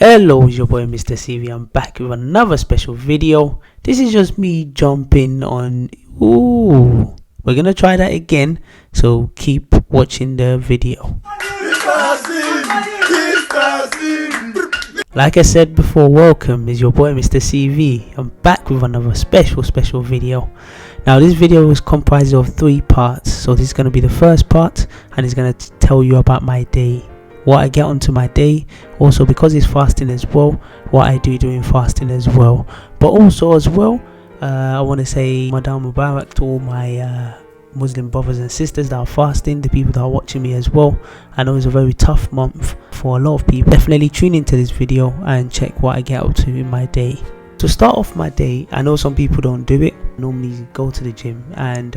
Hello, it's your boy MrCV. I'm back with another special video. This is just me jumping on. We're gonna try that again, so keep watching the video. Like I said before, welcome, is your boy MrCV. I'm back with another special video. Now this video is comprised of 3 parts, so this is going to be the first part, and it's going to tell you about my day, what I get onto my day, also because it's fasting as well, what I do during fasting as well. But also as well, I want to say Ramadan Mubarak to all my Muslim brothers and sisters that are fasting, the people that are watching me as well. I know it's a very tough month for a lot of people. Definitely tune into this video and check what I get up to in my day. To start off my day, I know some people don't do it. I normally go to the gym and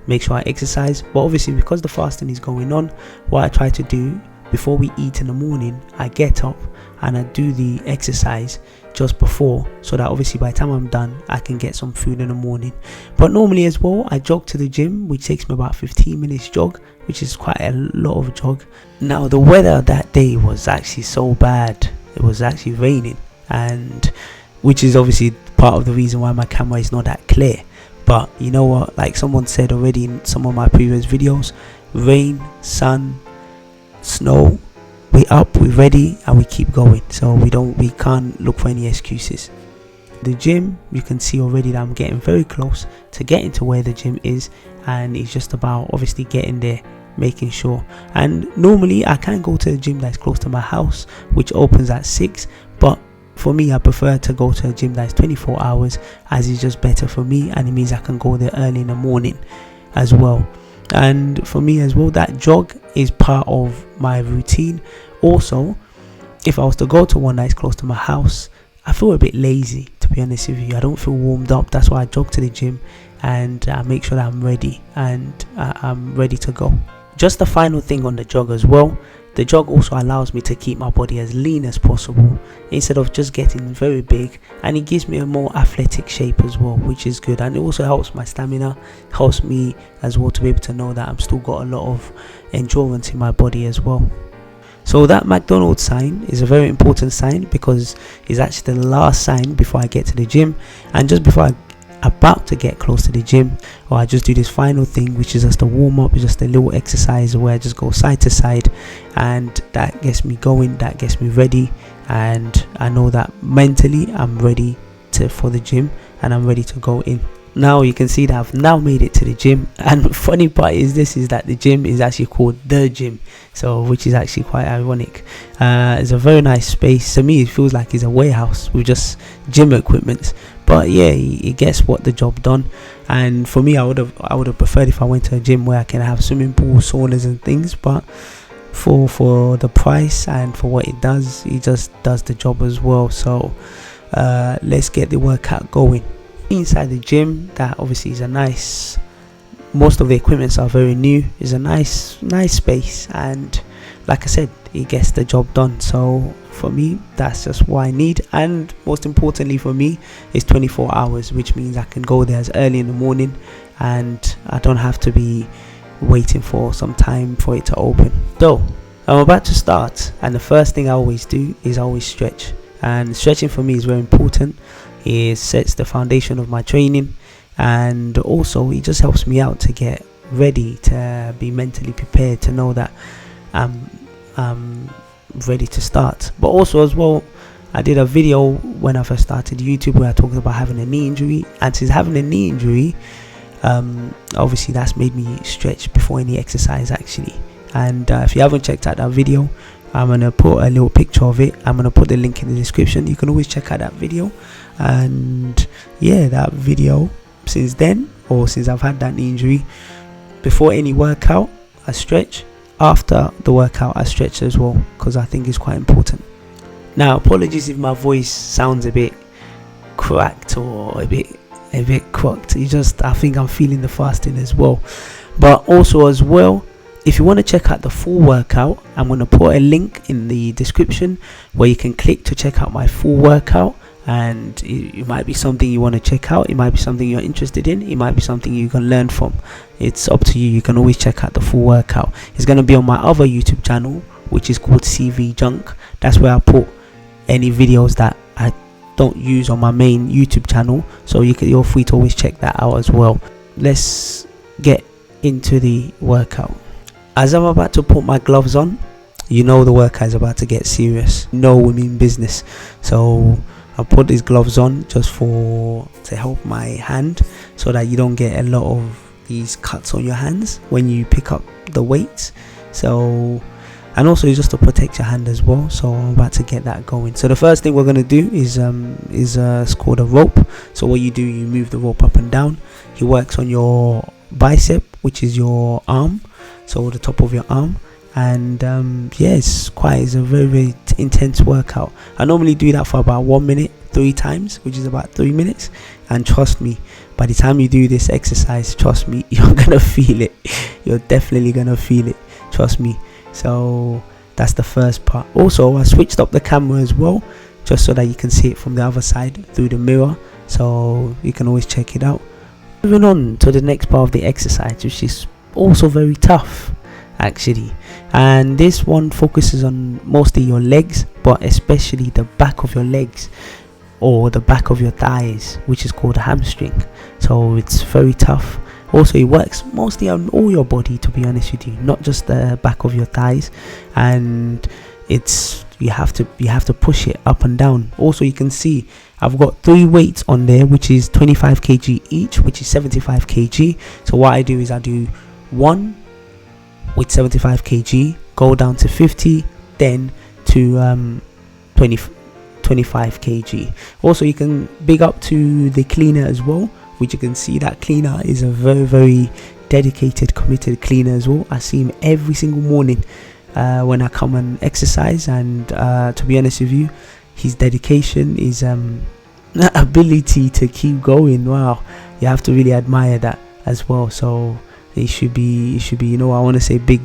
make sure I exercise, but obviously because the fasting is going on, what I try to do before we eat in the morning, I get up and I do the exercise just before, so that obviously by the time I'm done I can get some food in the morning. But normally as well, I jog to the gym, which takes me about 15 minutes jog, which is quite a lot of jog. Now the weather that day was actually so bad. It was actually raining, and which is obviously part of the reason why my camera is not that clear. But you know what, like someone said already in some of my previous videos, rain, sun, snow, we up, we ready, and we keep going. So we can't look for any excuses. The gym, you can see already that I'm getting very close to getting to where the gym is, and it's just about obviously getting there, making sure. And normally I can go to the gym that's close to my house, which opens at 6, but for me I prefer to go to a gym that's 24 hours, as it's just better for me, and it means I can go there early in the morning as well. And for me as well, that jog is part of my routine. Also, if I was to go to one that's close to my house, I feel a bit lazy, to be honest with you. I don't feel warmed up. That's why I jog to the gym, and I make sure that I'm ready, and I'm ready to go. Just the final thing on the jog as well, the jog also allows me to keep my body as lean as possible instead of just getting very big, and it gives me a more athletic shape as well, which is good. And it also helps my stamina, helps me as well to be able to know that I'm still got a lot of endurance in my body as well. So that McDonald's sign is a very important sign, because it's actually the last sign before I get to the gym, and just before I about to get close to the gym, or I just do this final thing, which is just a warm up, just a little exercise where I just go side to side, and that gets me going, that gets me ready, and I know that mentally I'm ready for the gym, and I'm ready to go in. Now you can see that I've now made it to the gym, and the funny part is that the gym is actually called The Gym, so which is actually quite ironic. It's a very nice space. To me it feels like it's a warehouse with just gym equipment, but yeah, it gets what the job done. And for me, I would have preferred if I went to a gym where I can have swimming pools, saunas and things, but for the price and for what it just does the job as well. So let's get the workout going. Inside the gym, that obviously is a nice, most of the equipments are very new, is a nice space, and like I said, it gets the job done. So for me, that's just what I need, and most importantly for me, it's 24 hours, which means I can go there as early in the morning, and I don't have to be waiting for some time for it to open. So I'm about to start, and the first thing I always do is I always stretch, and stretching for me is very important. It sets the foundation of my training, and also it just helps me out to get ready, to be mentally prepared, to know that I'm ready to start. But also as well, I did a video when I first started YouTube where I talked about having a knee injury, and since having a knee injury, obviously that's made me stretch before any exercise actually. And if you haven't checked out that video, I'm gonna put a little picture of it. I'm gonna put the link in the description. You can always check out that video. And yeah, that video, since then, or since I've had that knee injury, before any workout I stretch, after the workout I stretch as well, because I think it's quite important. Now apologies if my voice sounds a bit cracked or a bit crocked. I think I'm feeling the fasting as well. But also as well, if you want to check out the full workout, I'm going to put a link in the description where you can click to check out my full workout. And it might be something you want to check out, it might be something you're interested in, it might be something you can learn from. It's up to you. You can always check out the full workout. It's going to be on my other YouTube channel, which is called CV Junk. That's where I put any videos that I don't use on my main YouTube channel, so you're free to always check that out as well. Let's get into the workout. As I'm about to put my gloves on, you know the workout is about to get serious. We mean business. So I put these gloves on just to help my hand, so that you don't get a lot of these cuts on your hands when you pick up the weights. So, and also just to protect your hand as well. So I'm about to get that going. So the first thing we're going to do is it's called a rope. So what you do, you move the rope up and down. He works on your bicep, which is your arm, so the top of your arm. And it's a very, very intense workout. I normally do that for about 1 minute 3 times, which is about 3 minutes. And trust me, by the time you do this exercise, trust me, you're gonna feel it. You're definitely gonna feel it, trust me. So that's the first part. Also, I switched up the camera as well, just so that you can see it from the other side through the mirror, so you can always check it out. Moving on to the next part of the exercise, which is also very tough actually, and this one focuses on mostly your legs, but especially the back of your legs or the back of your thighs, which is called a hamstring. So it's very tough. Also, it works mostly on all your body, to be honest with you, not just the back of your thighs. And you have to push it up and down. Also, you can see I've got 3 weights on there, which is 25 kg each, which is 75 kg. So what I do is I do 1 with 75 kg, go down to 50, then to 25 kg. Also, you can big up to the cleaner as well, which you can see that cleaner is a very, very dedicated, committed cleaner as well. I see him every single morning when I come and exercise, and to be honest with you, his dedication is ability to keep going. Wow, you have to really admire that as well. So it should be I want to say big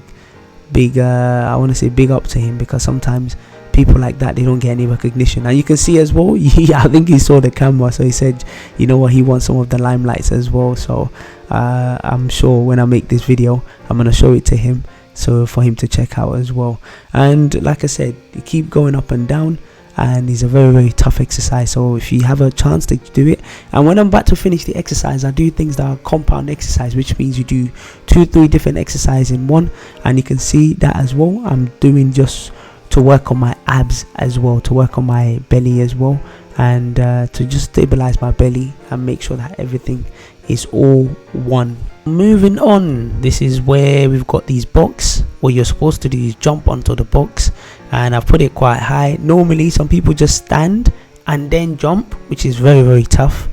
up to him, because sometimes people like that, they don't get any recognition. And you can see as well, I think he saw the camera, so he said, he wants some of the limelights as well. So I'm sure when I make this video, I'm gonna show it to him, so for him to check out as well. And like I said, you keep going up and down, and it's a very, very tough exercise. So if you have a chance to do it, and when I'm about to finish the exercise, I do things that are compound exercise, which means you do 2-3 different exercises in one. And you can see that as well, I'm doing just to work on my abs as well, to work on my belly as well, and to just stabilize my belly and make sure that everything is all one. Moving on, this is where we've got these box. What you're supposed to do is jump onto the box, and I've put it quite high. Normally some people just stand and then jump, which is very, very tough,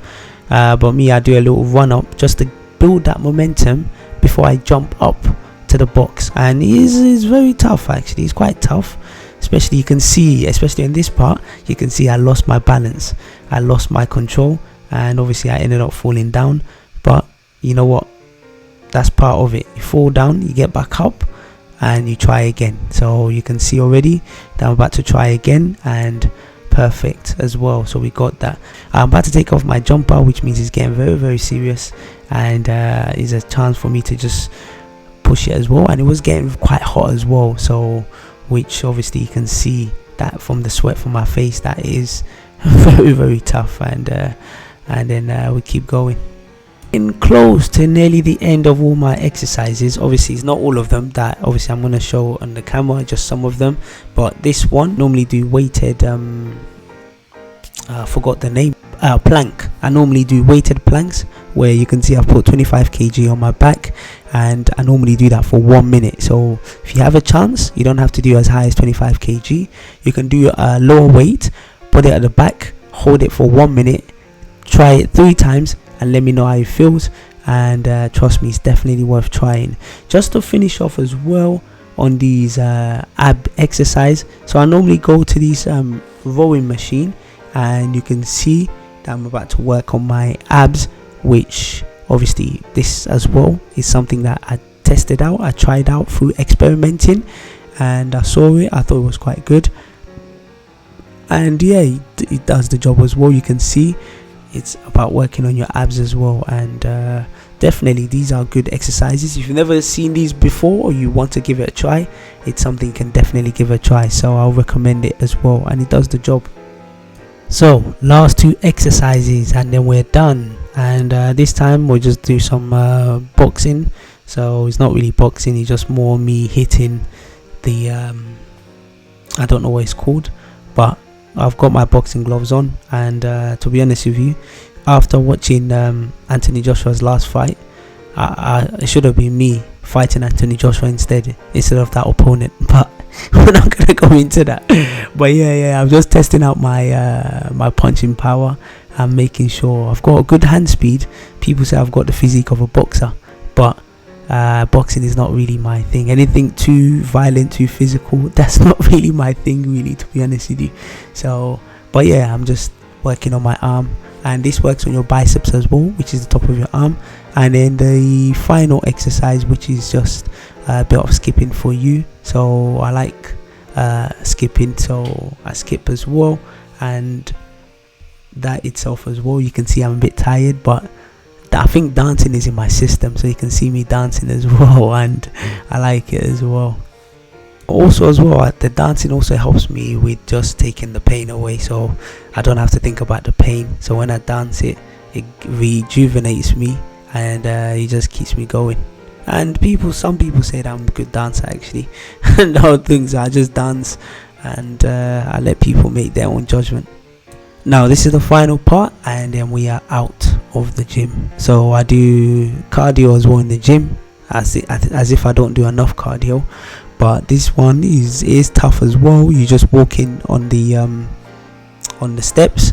but me, I do a little run up just to build that momentum before I jump up to the box. And it is very tough actually. It's quite tough, especially you can see, especially in this part, you can see I lost my balance, I lost my control, and obviously I ended up falling down. But you know what, that's part of it. You fall down, you get back up, and you try again. So you can see already that I'm about to try again, and perfect as well. So we got that. I'm about to take off my jumper, which means it's getting very, very serious, and is a chance for me to just push it as well. And it was getting quite hot as well, so which obviously you can see that from the sweat from my face, that is very, very tough. And then we keep going. In close to nearly the end of all my exercises. Obviously it's not all of them that obviously I'm going to show on the camera, just some of them. But this one, normally do weighted I forgot the name, plank. I normally do weighted planks, where you can see I've put 25 kg on my back, and I normally do that for 1 minute. So if you have a chance, you don't have to do as high as 25 kg. You can do a lower weight, put it at the back, hold it for 1 minute, try it 3 times, and let me know how it feels. And trust me, it's definitely worth trying. Just to finish off as well on these ab exercise, so I normally go to this rowing machine, and you can see that I'm about to work on my abs, which obviously this as well is something that I tested out, I tried out through experimenting, and I saw it, I thought it was quite good. And yeah, it does the job as well. You can see it's about working on your abs as well. And definitely these are good exercises. If you've never seen these before, or you want to give it a try, it's something you can definitely give a try. So I'll recommend it as well, and it does the job. So last two exercises and then we're done, and this time we'll just do some boxing. So it's not really boxing, it's just more me hitting the I don't know what it's called, but I've got my boxing gloves on. And to be honest with you, after watching Anthony Joshua's last fight, it should have been me fighting Anthony Joshua instead of that opponent, but we're not gonna go into that. But yeah, I'm just testing out my punching power and making sure I've got a good hand speed. People say I've got the physique of a boxer, but boxing is not really my thing. Anything too violent, too physical, that's not really my thing, really, to be honest with you. So, but yeah, I'm just working on my arm, and this works on your biceps as well, which is the top of your arm. And then the final exercise, which is just a bit of skipping for you. So I like skipping, so I skip as well, and that itself as well. You can see I'm a bit tired, but I think dancing is in my system, so you can see me dancing as well, and I like it as well. Also as well, the dancing also helps me with just taking the pain away, so I don't have to think about the pain. So when I dance, it rejuvenates me, and it just keeps me going. And some people say that I'm a good dancer actually. And other things, I just dance, and I let people make their own judgment. Now this is the final part, and then we are out of the gym. So I do cardio as well in the gym, as if I don't do enough cardio. But this one is tough as well. You just walk in on the steps,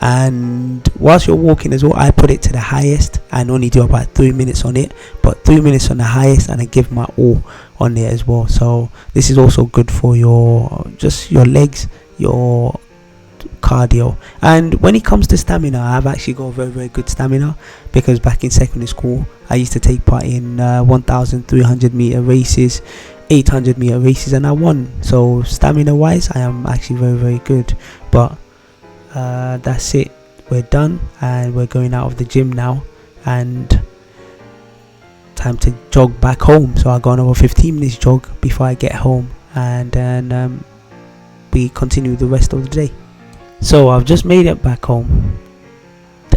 and whilst you're walking as well, I put it to the highest and only do about 3 minutes on it, but 3 minutes on the highest, and I give my all on there as well. So this is also good for your legs, your cardio. And when it comes to stamina, I've actually got very, very good stamina, because back in secondary school I used to take part in 1,300 meter races, 800 meter races, and I won. So stamina wise, I am actually very, very good. But that's it, we're done, and we're going out of the gym now, and time to jog back home. So I got another 15 minutes jog before I get home, and then we continue the rest of the day. So I've just made it back home,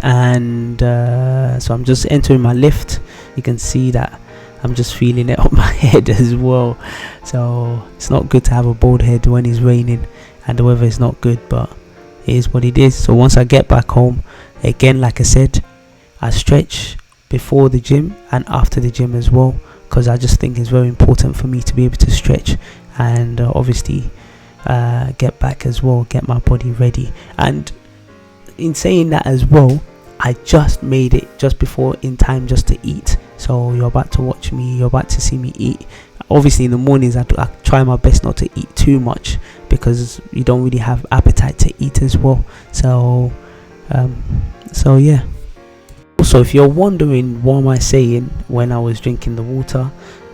and so I'm just entering my lift. You can see that I'm just feeling it on my head as well. So it's not good to have a bald head when it's raining and the weather is not good, but it is what it is. So once I get back home, again, like I said, I stretch before the gym and after the gym as well, because I just think it's very important for me to be able to stretch and obviously get back as well, get my body ready. And in saying that as well, I just made it just before in time just to eat. So you're about to watch me, you're about to see me eat. Obviously in the mornings I try my best not to eat too much, because you don't really have appetite to eat as well. So yeah. Also, if you're wondering what am I saying when I was drinking the water,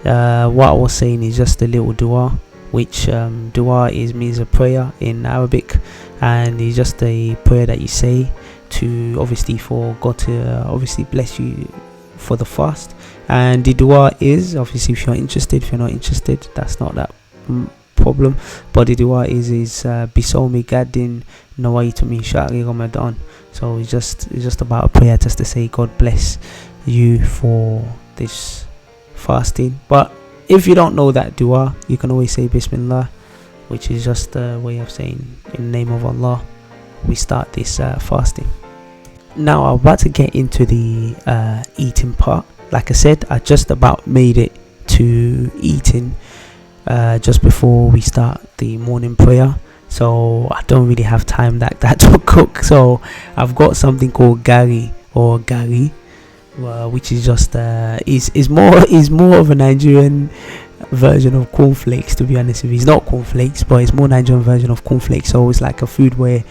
what I was saying is just a little dua, which dua means a prayer in Arabic, and it's just a prayer that you say to obviously for God to obviously bless you for the fast. And the dua is obviously, if you're interested, if you're not interested, that's not that problem. But the dua is bisawmi gadin nawaitu min sha'ri Ramadan. So it's just about a prayer just to say God bless you for this fasting. But if you don't know that dua, you can always say Bismillah, which is just a way of saying in the name of Allah we start this fasting. Now I'm about to get into the eating part. Like I said, I just about made it to eating just before we start the morning prayer, so I don't really have time that to cook. So I've got something called gari, which is just is more of a Nigerian version of cornflakes, to be honest with you. It's not cornflakes, but it's more Nigerian version of cornflakes. So it's like a food where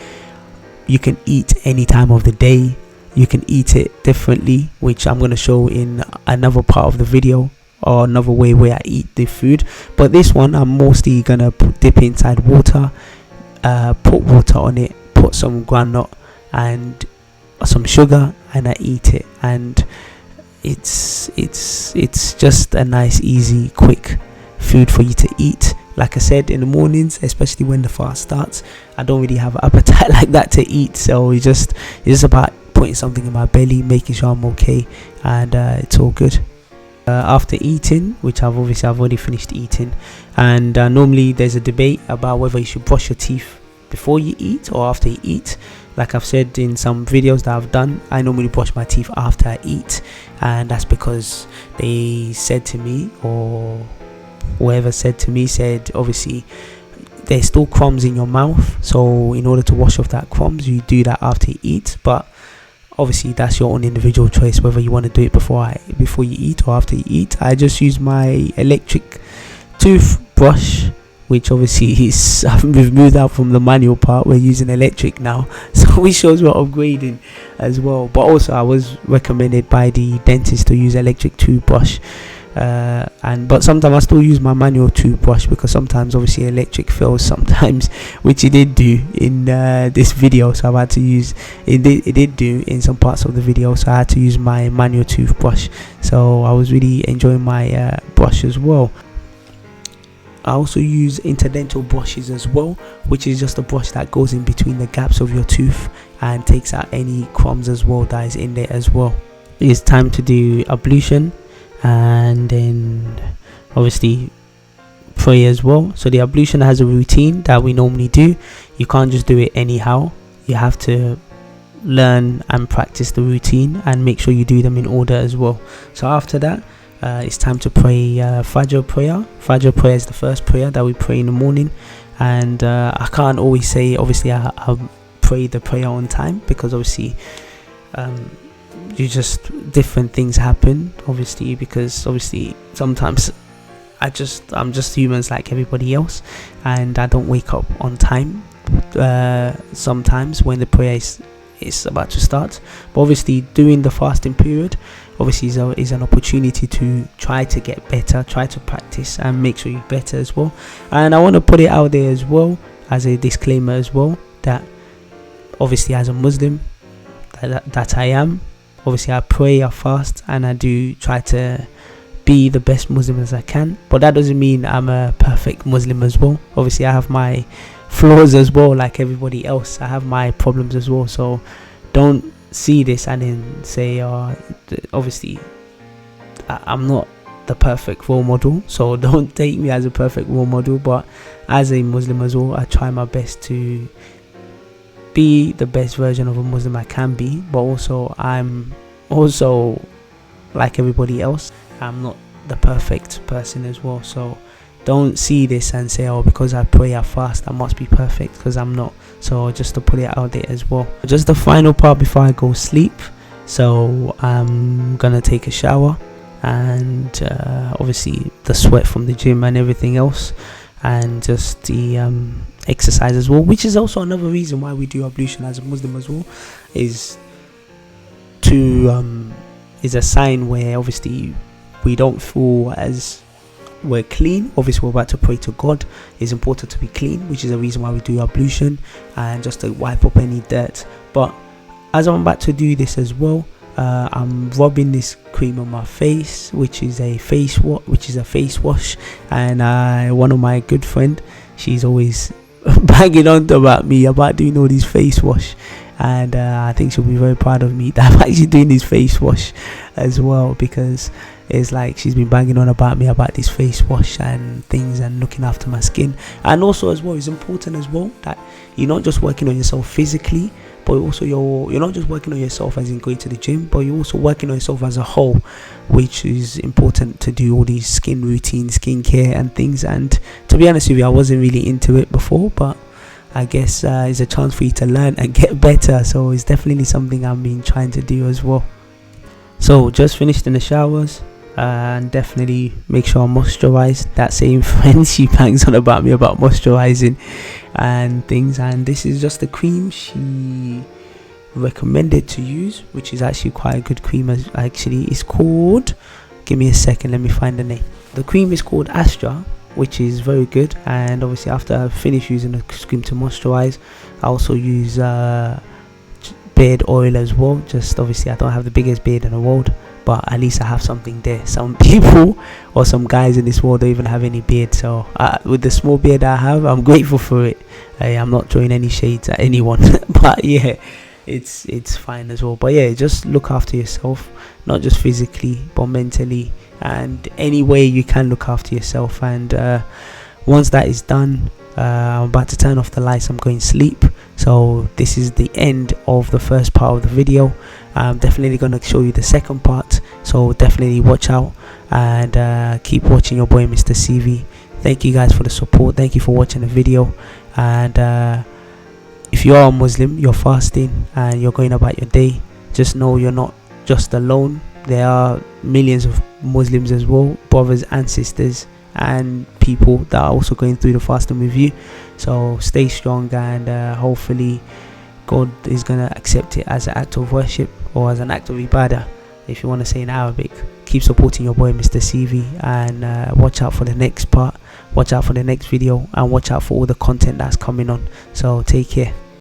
you can eat any time of the day, you can eat it differently, which I'm going to show in another part of the video, or another way where I eat the food. But this one I'm mostly gonna dip inside water, put water on it, put some groundnut and some sugar, and I eat it. And it's just a nice, easy, quick food for you to eat, like I said, in the mornings, especially when the fast starts, I don't really have an appetite like that to eat, so it's just about putting something in my belly, making sure I'm okay, and it's all good. After eating, which I've already finished eating, and normally there's a debate about whether you should brush your teeth before you eat or after you eat. Like I've said in some videos that I've done, I normally brush my teeth after I eat, and that's because they said to me, or whoever said to me said, obviously there's still crumbs in your mouth, so in order to wash off that crumbs, you do that after you eat. But obviously that's your own individual choice whether you want to do it before you eat or after you eat. I just use my electric toothbrush, which obviously is we've moved out from the manual part, we're using electric now, so we shows we're upgrading as well. But also I was recommended by the dentist to use electric toothbrush, but sometimes I still use my manual toothbrush, because sometimes obviously electric fails sometimes, which it did do in this video, so I've had to use it did do in some parts of the video, so I had to use my manual toothbrush. So I was really enjoying my brush as well. I also use interdental brushes as well, which is just a brush that goes in between the gaps of your tooth and takes out any crumbs as well that is in there as well. It's time to do ablution, and then obviously pray as well. So the ablution has a routine that we normally do. You can't just do it anyhow, you have to learn and practice the routine and make sure you do them in order as well. So after that, it's time to pray Fajr prayer. Fajr prayer is the first prayer that we pray in the morning, and I can't always say obviously I pray the prayer on time, because obviously different things happen, obviously, because obviously sometimes I'm just humans like everybody else, and I don't wake up on time sometimes when the prayer is about to start. But obviously during the fasting period, obviously is an opportunity to try to get better, try to practice and make sure you're better as well. And I want to put it out there as well as a disclaimer as well, that obviously as a Muslim that I am, obviously I pray, I fast, and I do try to be the best Muslim as I can, but that doesn't mean I'm a perfect Muslim as well. Obviously I have my flaws as well, like everybody else. I have my problems as well, so don't see this and then say obviously I'm not the perfect role model, so don't take me as a perfect role model. But as a Muslim as well, I try my best to be the best version of a Muslim I can be, but also I'm also like everybody else, I'm not the perfect person as well. So don't see this and say, oh, because I pray, I fast, I must be perfect, because I'm not. So just to put it out there as well. Just the final part before I go sleep, so I'm gonna take a shower, and obviously the sweat from the gym and everything else, and just the exercise as well, which is also another reason why we do ablution as a Muslim as well, is a sign where obviously we don't feel as we're clean. Obviously we're about to pray to God, it's important to be clean, which is a reason why we do ablution, and just to wipe up any dirt. But as I'm about to do this as well, I'm rubbing this cream on my face, which is a face wash, and one of my good friend, she's always banging on about me about doing all these face wash, and I think she'll be very proud of me that I'm actually doing this face wash as well, because it's like she's been banging on about me about this face wash and things and looking after my skin. And also as well, it's important as well that you're not just working on yourself physically, but also you're not just working on yourself as in going to the gym, but you're also working on yourself as a whole, which is important to do all these skin routines, skincare and things. And to be honest with you, I wasn't really into it before, but I guess it's a chance for you to learn and get better, so it's definitely something I've been trying to do as well. So just finished in the showers, and definitely make sure I'm moisturized. That same friend, she bangs on about me about moisturizing and things, and this is just the cream she recommended to use, which is actually quite a good cream. Actually, it's called, give me a second, let me find the name. The cream is called Astra, which is very good. And obviously after I finish using the cream to moisturize, I also use beard oil as well. Just obviously I don't have the biggest beard in the world, but at least I have something there. Some people or some guys in this world don't even have any beard, so with the small beard I have, I'm grateful for it. I'm not throwing any shades at anyone but yeah, it's fine as well. But yeah, just look after yourself, not just physically but mentally, and any way you can look after yourself. And once that is done, I'm about to turn off the lights. I'm going to sleep. So this is the end of the first part of the video. I'm definitely going to show you the second part, so definitely watch out and keep watching your boy MrCV. Thank you guys for the support. Thank you for watching the video. And if you are a Muslim, you're fasting and you're going about your day, just know you're not just alone. There are millions of Muslims as well, brothers and sisters and people that are also going through the fasting with you. So stay strong, and hopefully God is gonna accept it as an act of worship, or as an act of ibadah, if you want to say in Arabic. Keep supporting your boy MrCV, and watch out for the next part, watch out for the next video, and watch out for all the content that's coming on. So take care.